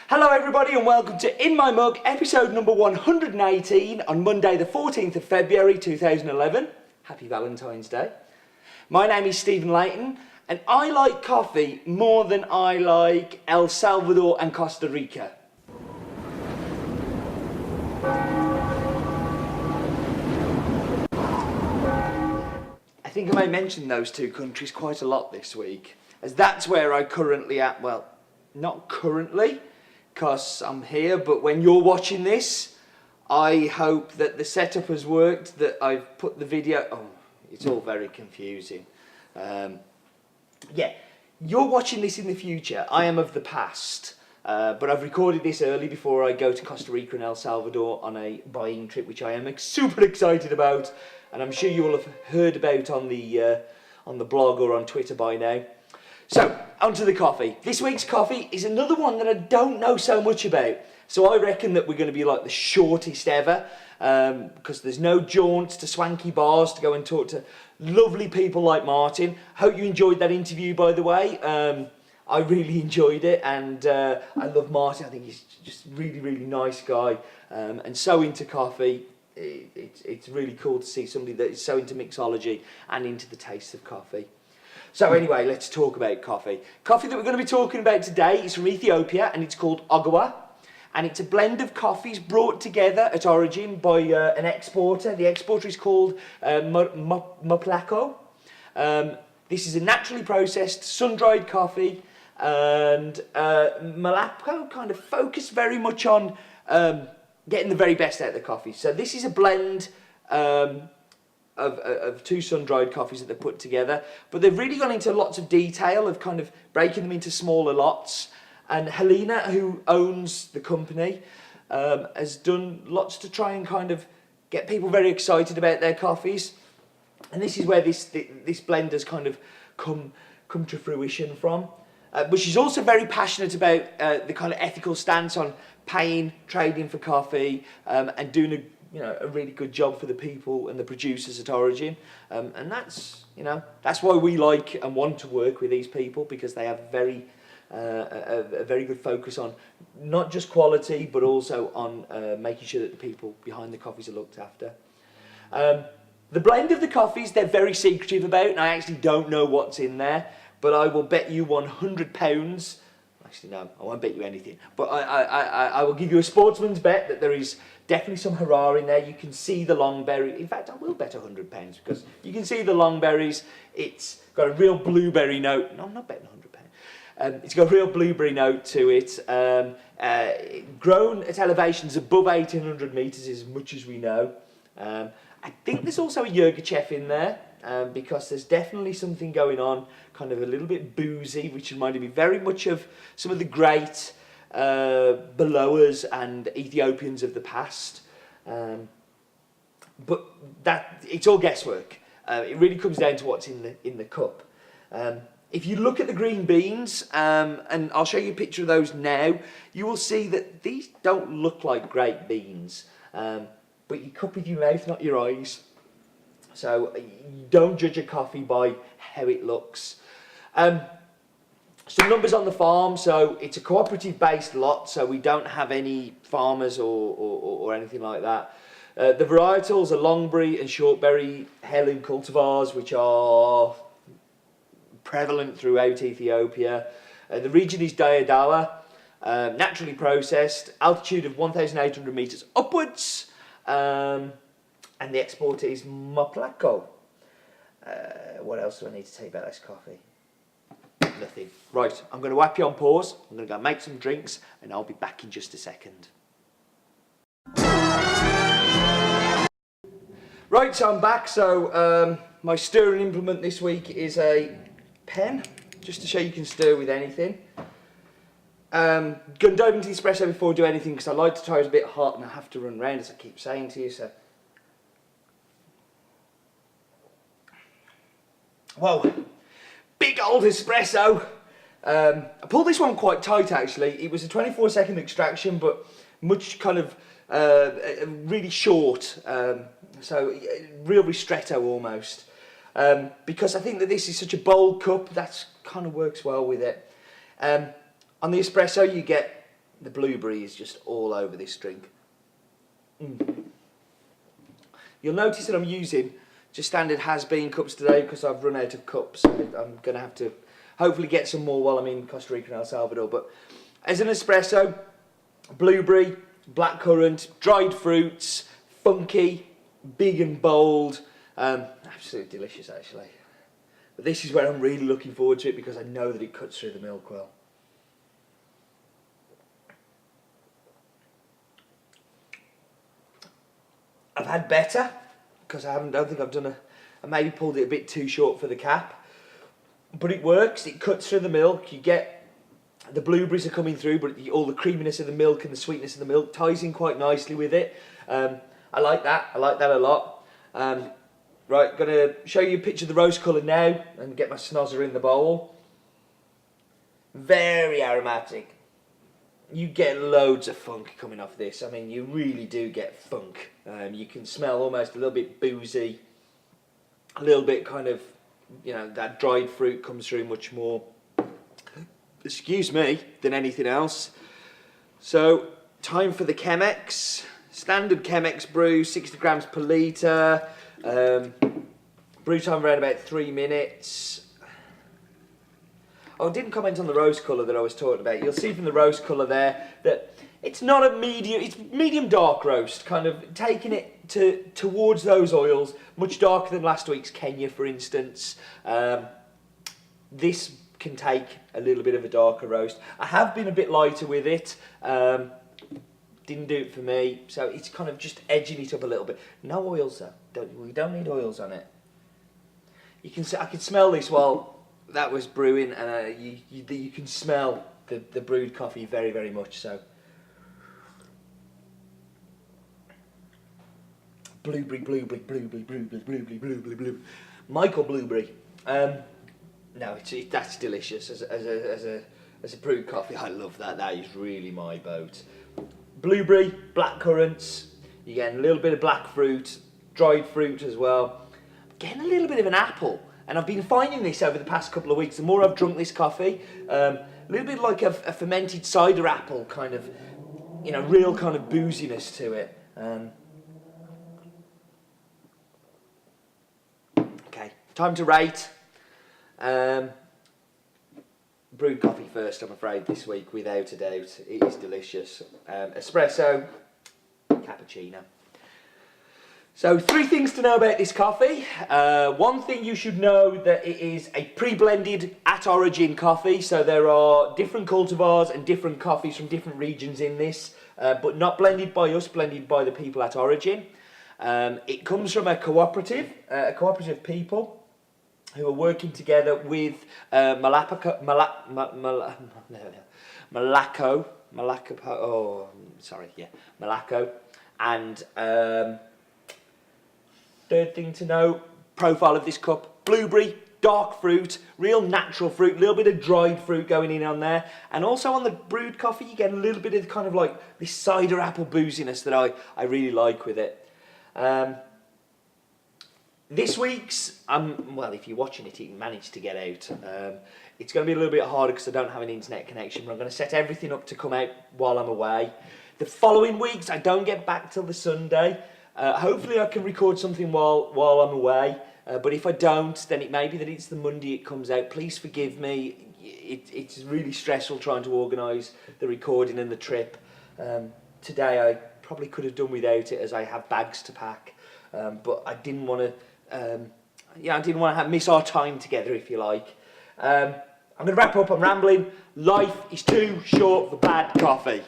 Hello everybody and welcome to In My Mug, episode number 118 on Monday the 14th of February 2011. Happy Valentine's Day. My name is Stephen Layton and I like coffee more than I like El Salvador and Costa Rica. I think I may mention those two countries quite a lot this week, as that's where I currently am. Well, not currently, because I'm here, but when you're watching this, I hope that the setup has worked, that I've put the video... Oh, it's all very confusing. Yeah, you're watching this in the future. I am of the past, but I've recorded this early before I go to Costa Rica and El Salvador on a buying trip, which I am super excited about, and I'm sure you will have heard about on the blog or on Twitter by now. So, onto the coffee. This week's coffee is another one that I don't know so much about. So I reckon that we're going to be like the shortest ever, because there's no jaunts to swanky bars to go and talk to lovely people like Martin. Hope you enjoyed that interview, by the way. I really enjoyed it, and I love Martin. I think he's just a really, really nice guy, and so into coffee. It's really cool to see somebody that is so into mixology and into the taste of coffee. So anyway, let's talk about coffee. Coffee that we're going to be talking about today is from Ethiopia, and it's called Ogawa. And it's a blend of coffees brought together at origin by an exporter. The exporter is called Moplako. This is a naturally processed, sun-dried coffee. And Moplako kind of focused very much on getting the very best out of the coffee. So this is a blend of two sun-dried coffees that they've put together, but they've really gone into lots of detail of kind of breaking them into smaller lots. And Helena, who owns the company, has done lots to try and kind of get people very excited about their coffees. And this is where this blend has kind of come to fruition from. But she's also very passionate about the kind of ethical stance on paying, trading for coffee, and doing a really good job for the people and the producers at origin, and that's why we like and want to work with these people, because they have a very good focus on not just quality but also on making sure that the people behind the coffees are looked after. The blend of the coffees they're very secretive about, and I actually don't know what's in there, but I will bet you £100. Actually, no, I won't bet you anything. But I will give you a sportsman's bet that there is definitely some Hurrah in there. You can see the long berry. In fact, I will bet £100 because you can see the long berries. It's got a real blueberry note. No, I'm not betting £100. It's got a real blueberry note to it. Grown at elevations above 1,800 metres, as much as we know. I think there's also a Yirgacheffe in there. Because there's definitely something going on, kind of a little bit boozy, which reminded me very much of some of the great Belowers and Ethiopians of the past. But it's all guesswork. It really comes down to what's in the cup. If you look at the green beans, and I'll show you a picture of those now, you will see that these don't look like great beans. But you cup with your mouth, not your eyes. So you don't judge a coffee by how it looks. Some numbers on the farm. So it's a cooperative based lot, so we don't have any farmers or anything like that. The varietals are longberry and shortberry Helen cultivars, which are prevalent throughout Ethiopia. The region is Dawa, naturally processed, altitude of 1,800 metres upwards. And the exporter is Moplako. What else do I need to tell you about this coffee? Nothing. Right, I'm going to whap you on pause. I'm going to go make some drinks, and I'll be back in just a second. Right, so I'm back. So my stirring implement this week is a pen, just to show you can stir with anything. Going to dive into the espresso before I do anything, because I like to try it a bit hot and I have to run around, as I keep saying to you. So. Whoa, big old espresso. I pulled this one quite tight actually. It was a 24-second extraction, but much kind of really short. So real ristretto almost. Because I think that this is such a bold cup, that kind of works well with it. On the espresso you get The blueberry is just all over this drink. You'll notice that I'm using just standard has-been cups today because I've run out of cups. I'm going to have to hopefully get some more while I'm in Costa Rica and El Salvador. But as an espresso, blueberry, blackcurrant, dried fruits, funky, big and bold. Absolutely delicious, actually. But this is where I'm really looking forward to it because I know that it cuts through the milk well. I've had better because don't think I've done I maybe pulled it a bit too short for the cap, but it works. It cuts through the milk. You get the blueberries are coming through, but all the creaminess of the milk and the sweetness of the milk ties in quite nicely with it. I like that. I like that a lot. Right, going to show you a picture of the rose colour now and get my snozzer in the bowl. Very aromatic. You get loads of funk coming off this. I mean, you really do get funk. You can smell almost a little bit boozy, a little bit kind of, you know, that dried fruit comes through much more, excuse me, than anything else. So, time for the Chemex. Standard Chemex brew, 60 grams per litre. Brew time around about 3 minutes. Oh, I didn't comment on the rose colour that I was talking about. You'll see from the rose colour there that it's not a medium, it's medium dark roast, kind of taking it towards those oils, much darker than last week's Kenya, for instance. This can take a little bit of a darker roast. I have been a bit lighter with it. Didn't do it for me, so it's kind of just edging it up a little bit. No oils though. We don't need oils on it. You can. I can smell this while that was brewing, and you can smell the brewed coffee very, very much so. Blueberry. Michael Blueberry. No, that's delicious as a brewed coffee. I love that. That is really my boat. Blueberry, black currants. You get a little bit of black fruit, dried fruit as well. Getting a little bit of an apple. And I've been finding this over the past couple of weeks. The more I've drunk this coffee, a little bit like a fermented cider apple, kind of, you know, real kind of booziness to it. Okay, time to rate. Brewed coffee first, I'm afraid, this week, without a doubt. It is delicious. Espresso, cappuccino. So 3 things to know about this coffee. One thing you should know that it is a pre-blended at origin coffee. So there are different cultivars and different coffees from different regions in this, but not blended by us, blended by the people at origin. It comes from a cooperative people who are working together with Malaco, and third thing to know, profile of this cup, blueberry, dark fruit, real natural fruit, a little bit of dried fruit going in on there. And also on the brewed coffee, you get a little bit of kind of like this cider apple booziness that I really like with it. This week's, well, if you're watching it, you can manage to get out. It's going to be a little bit harder because I don't have an internet connection, but I'm going to set everything up to come out while I'm away. The following weeks, I don't get back till the Sunday. Hopefully I can record something while I'm away, but if I don't, then it may be that it's the Monday it comes out. Please forgive me. It's really stressful trying to organise the recording and the trip. Today I probably could have done without it as I have bags to pack, but I didn't want to miss our time together, if you like. I'm going to wrap up. I'm rambling. Life is too short for bad coffee.